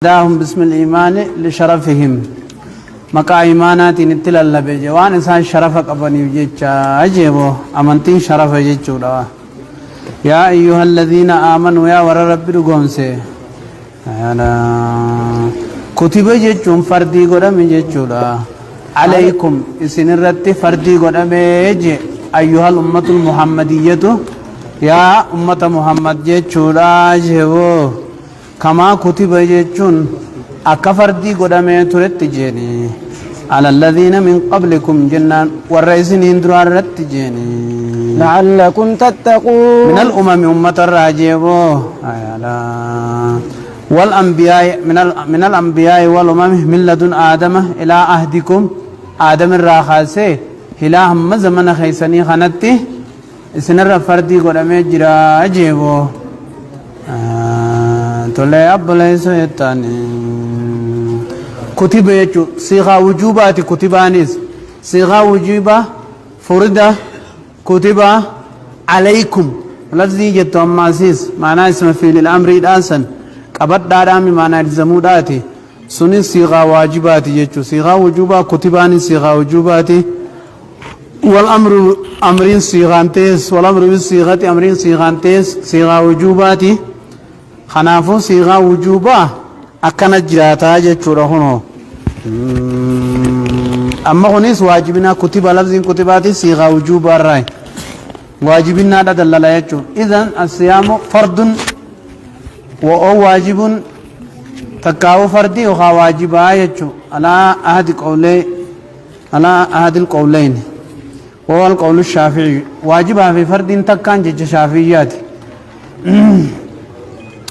داهم بسم الإيمان لشرفهم مقا إيمانات نتلا لبيج وان إنسان شرفك أبني وجيتشا أجيبو أمنتين شرف جيتشو يا أيها الذين آمنوا يا ور رب رقومسي كتب جيتشون فردي قدام جيتشو عليكم إسن الرت فردي قدام أيها الأمة المحمدية يا أمة محمد جيتشو أجيبو كما كتب جيتشون أكفردي قدامي ترتجيني على الذين من قبلكم جنان والرئيسين هندروا الرتجيني لعلكم تتقون من الأمم أمة الراجيبو والأنبياء من الأنبياء والأمم من لدن آدم إلى أهدكم آدم الراخاسي إلى هم زمن خيساني خانتي سنر فردي قدامي جراجيبو تولي أبلي سيطاني كتب يجو صيغة وجوبات كتبانيس صيغة وجوبة فرده كتب عليكم لفظي جتو أماسيس معنى اسم فيل الأمر الآسن قبط دارامي معنى الزموداتي سني صيغة واجبات يجو صيغة وجوبة كتباني صيغة وجوبات والأمر أمرين صيغانتيس والأمر بالصيغة أمرين صيغانتيس صيغة وجوباتي خنافو صيغة وجوبة أكنا جراتا جتشورا هنو أما هنيس واجبنا كتب لفظ كتباتي صيغة وجوبة الرأي واجبنا دا دلالة يجو إذن الصيام فرد وأو واجب تكاو فردي وخا واجبا يجو على أحد القولين وهو القول الشافعي واجبها في فرد تكان جج شافعيات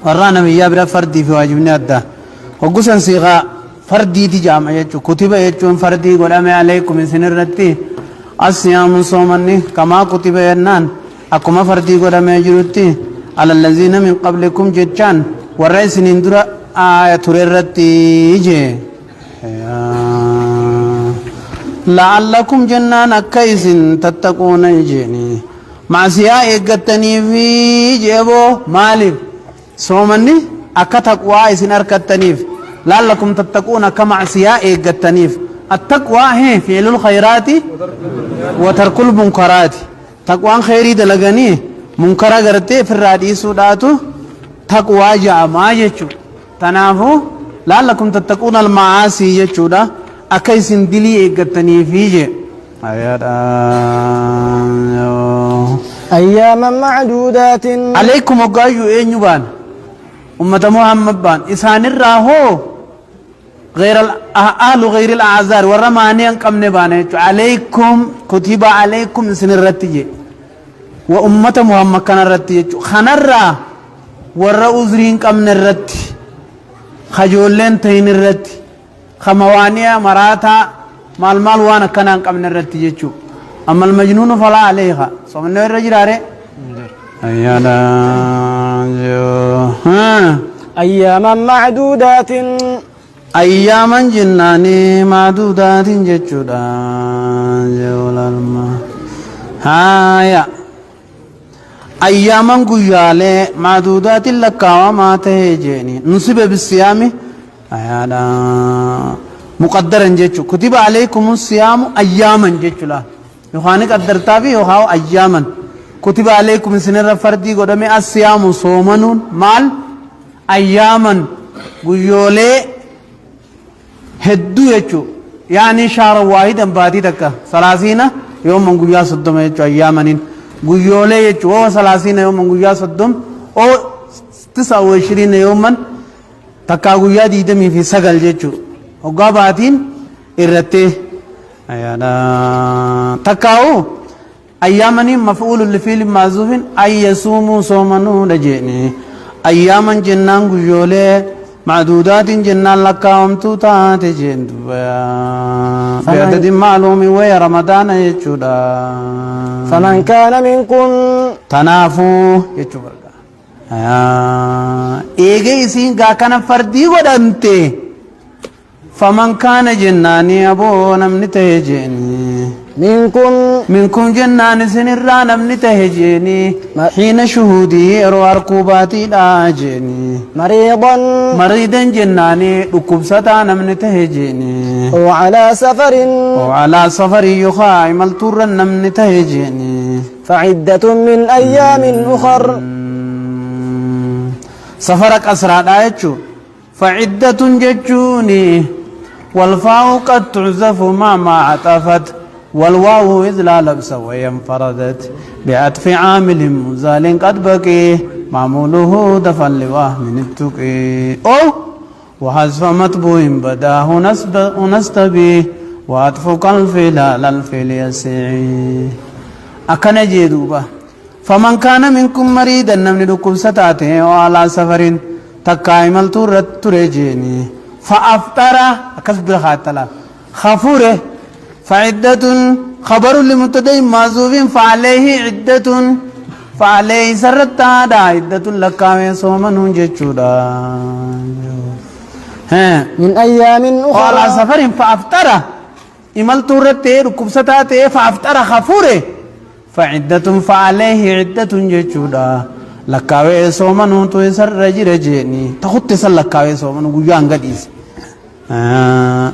ورانا ميا برا فردي في واجبنا أدا وقصن صيغة فردي تجامع يجو كتب يجو فردي قدام عليكم من سن الرتي الصيام صومني كما كتب ينان أكما فردي قدام يجرتي على الذين من قبلكم جتان والرئيس نندرا آية الرتي جي لعلكم جنان أكيس تتقون جيني مع سياء إقتني في جيبو مالك صومني أكا تقوى إسن أركتنيف لعلكم تتقون كمعصياء إيقتنيف التقوى هي فعل الخيرات وترك المنكرات تقوى خيري دلغني منكرا غرتي في الرادي سوداتو تقوى جاء ما يجو تنافو لعلكم تتقون المعاصي يجو دا أكا إسن دلي إيقتنيف يجي أياما معدودات عليكم وقايو إيه نبان أمة محمد بان إسان الراهو غير أهل غير الأعذار ورماني أنكم نبانه عليكم كتب عليكم سن الرتيجي وأمة محمد كان الرتيجي خنرا ورا أزرين كم نرت خجولين تين الرت خموانيا مراتا مال وانا كان أنكم نرتيجي أما المجنون فلا عليها صمنا الرجل عليه أيانا أياما معدودات أياما جناني معدودات جتشودا هايا أياما قيالي معدودات لكاوا ما تهجيني نصب بالصيام أيانا مقدرا جتشو كتب عليكم الصيام أياما جتشولا يخاني قدرتا في يخاو أياما كتب عليكم سنر فردي قدامي الصيام صومنون مال أياما قيولي هدو يجو يعني شهر واحد بادي دكا 30 يوم من قيا صدم يجو أياما قيولي يجو هو 30 يوم من قيا صدم أو 29 يوما تكا قيا ديدمي في سقل يجو وقاباتين إرتي أيانا تكاو أيامني مفعول لفعل معذوف أي يصوموا صومنو لجيني أياما جنان قيولي معدودات جنان لكاهم توتات جند بعدد معلوم ويا رمضان يجودا فمن كان منكم تنافو يجودا إيجي سين كان فردي ودمتي فمن كان جناني أبو نمني تيجيني منكم منكم جنان سنران من تهجيني حين شهودي أروى ركوباتي لاجيني مريضا مريضا جناني ركوب ستان من تهجيني وعلى سفر وعلى سفر يخاعم الطر من تهجيني فعدة من أيام أخر سفرك أسرع دايتشو فعدة جتشوني والفاء قد تعزف ما عطفت والواو إذ لا لبس وينفردت بعطف عامل مزال قد بقي معموله دفا لوهم التقي أو وحذف مطبوع بداه نستبي وعطف الفعل على الفعل يسعي أكن جدوبا فمن كان منكم مريضا نمن لكم ستاته وعلى سفر تكايمل ترجيني فأفطر أكسب خاتلا خفوره فعدة خبر لمبتدأ معذوف فعليه عدة فعليه سرت عدة لك صوما جچودا من أيام أخرى وعلى سفر فأفطر إمال تورته ركوب ستاته فأفطر خفوره فعدة فعليه عدة جچودا لكاوي صوما تو سر رجيني تخط سل لكاوي صوما غيان غديس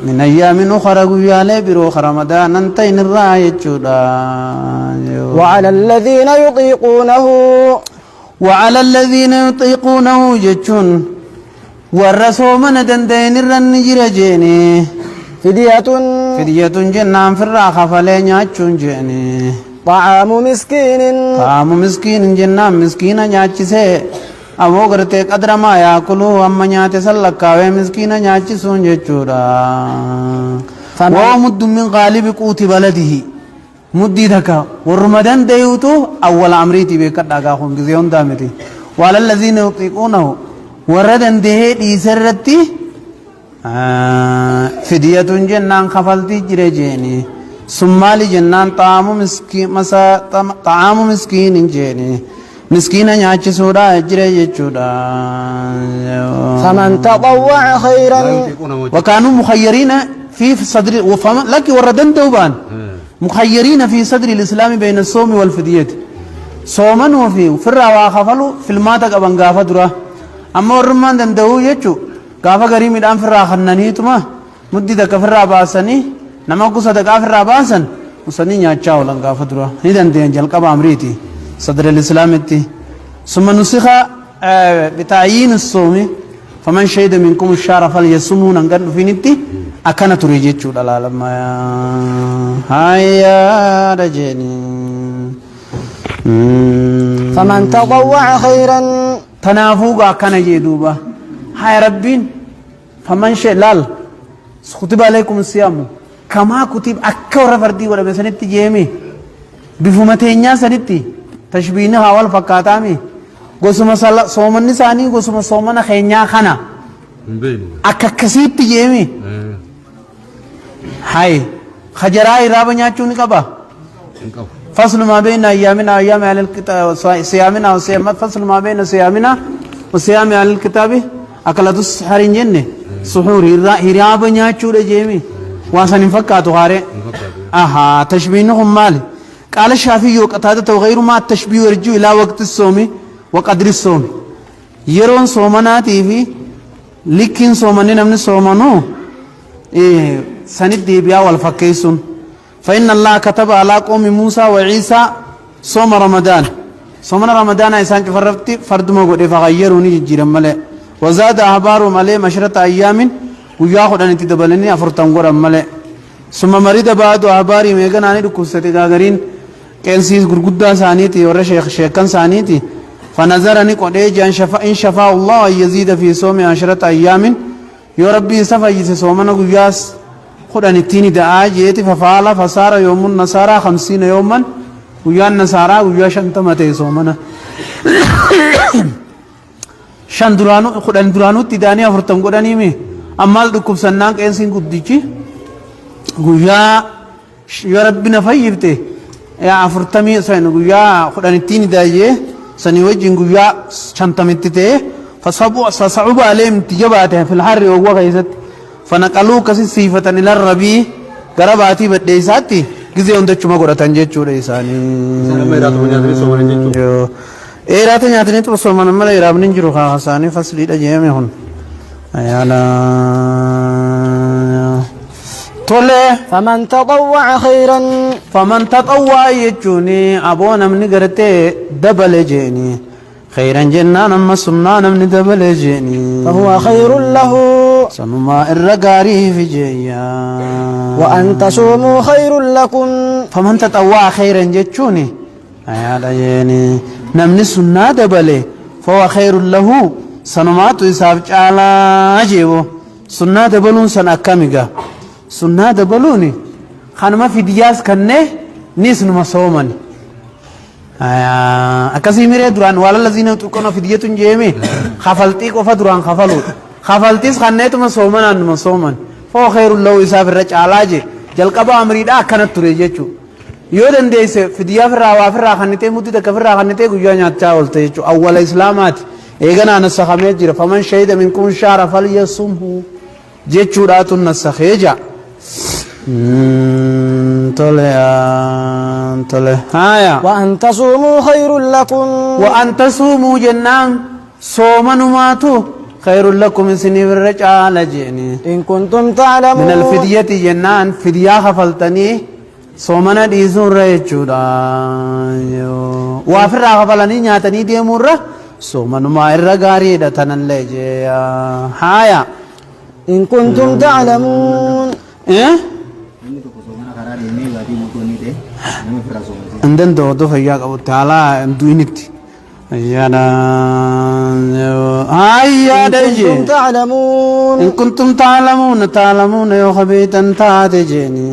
من أيام أخرى قيالي بروخ رمضان انتين الرأي جودا وعلى الذين يطيقونه وعلى الذين يطيقونه جتشون والرسول من دندين الرنجر جيني فدية جنان في الراخة فلين ياتشون جيني طعام مسكين طعام مسكين جنان مسكين ياتشسي أبو غرتي قدر ما يأكلوا أما نياتي سلكا ومسكينا نياتي سون جچودا ومد من غالب قوت بلده مدي دكا ورمضان ديوتو أول أمريتي بكداغا خون غزيون دامتي وعلى الذين يطيقونه وردن ده ديسرتي فدية جنان خفلتي جرجيني ثم لجنان طعام مسكين جيني مسكينا نياتي سودا اجري جچودا فمن تطوع خيرا وكانوا مخيرين في صدر وفم لك وردن دوبان مخيرين في صدر الاسلام بين الصوم والفدية صوما وفي فرا واخفلوا في المات قبن غافا درا اما ورمان دندو يچو غافا غري ميدان فرا خننيتما مدي دك فرا باسني نمكو صدقا فرا باسن وسني نياچاو لن غافا درا هيدن دين جلقبا امريتي صدر الإسلام ثم نسخ بتعيين الصوم فمن شهد منكم الشهر فليصومه نقول في نتي أكن تريجت شو لا لما هيا رجني فمن تطوع خيرا تنافوق أكن يدوبا هاي ربين فمن شهد لال كتب عليكم الصيام كما كتب أكثر فردي ولا بسنتي جيمي بفمتين يا سنتي تشبيهنا أول فكاتامي قسم صومني ثاني قسم صومنا خينيا خنا أككسيب تجيمي هاي خجراء رابنيا چوني كبا فصل ما بين أيامنا أيام أهل الكتاب صيامنا وصيام فصل ما بين صيامنا وصيام أهل الكتاب أكلت السحرين جنة سحور رابنيا چوني جيمي واسن فكاتو هاري أها تشبيهنهم مالي قال الشافعي وقتادة وغير ما التشبيه يرجو إلى وقت الصوم وقدر الصوم يرون صومناتي في لكن صومنين من صومنو سند بيا والفكيسون فإن الله كتب على قوم موسى وعيسى صوم رمضان صومنا رمضان إنسان كفرت فرد ما قد فغيروني جيرم ملء وزاد أحبارهم عليه مشرة أيام وياخد أن تدبلني أفرتم قرم ملء ثم مريض بعد أحباري ميغان آني دكوستي غاغرين كنسيس غرغدا ثانيتي ور شيخان ثانيتي فنظرني قد جان إن شفاء الله يزيد في صوم 10 أيام يا ربي سفا صومنا غياس خدني تيني دعاء جيتي ففعل فصار يوم النصارى 50 يوما ويا النصارى ويا شنتمته صومنا شان درانو خدن درانو تداني افرتم غداني مي امال دكوب سنان كنسين غديچي غيا يا ربنا فيبته يا افرتمي سن غيا خدن تيني دايه سني وجين غيا شنتمتته فصعب عليهم تجباته في الحر وغيثت فنقلوا كسي صفة إلى الربي قرباتي بديساتي ጊዜ ወንደቹ መጎረታን ጀቹ ለይሳኒ ኤራተ ኛትኒ ጥብሶ ማንመለ ኢራብን እንጅሩ ኻሳኒ ፈስሊ ደጀም ይሁን አያላ ቶለ فمن تطوع يجوني أبونا من قرتي دبل جيني خيرا جنان أما سنان من دبل جيني فهو خير له سنما الرقاري في جيا وأن تصوموا خير لكم فمن تطوع خيرا جيتشوني أيالا جيني نمني سنة دبلي فهو خير له سنما تساب على جيبو سنة دبلون سن أكاميغا سنة دبلوني خانما في دياس كنه نيس نما صومني أكاسي ميري دران ولا الذين يتركون فدية جيمي خفلتيك وفدران خفلتيس خنيتما صومنا نما صومن فهو خير له يسافر رجع جلقبا أمريدا كانت تريجيشو يودن ديس فدية فرا وافرا خنيتي مدي تكفرا خنيتي كجوا نياتشا ولتيجو أول إسلامات إيغانا نسخمي جير فمن شهد منكم شهر فليصمه جيشو راتو نسخيجا تولي هايا وأن تصوموا خير لكم وأن تصوموا جنان صومنماتو خير لكم سنيف الرجال جيني إن كنتم تعلمون من الفدية جنان فديا خفلتني صومنا ديزون ريجودا وافر خفلني نياتني دي مرة صومنما الرقاري دتنن لجي هايا إن كنتم تعلمون عندن دو فياك أبو تعالى دوينكتي يانا هيا دجي تعلمون إن كنتم تعلمون يا خبيتا تاتجيني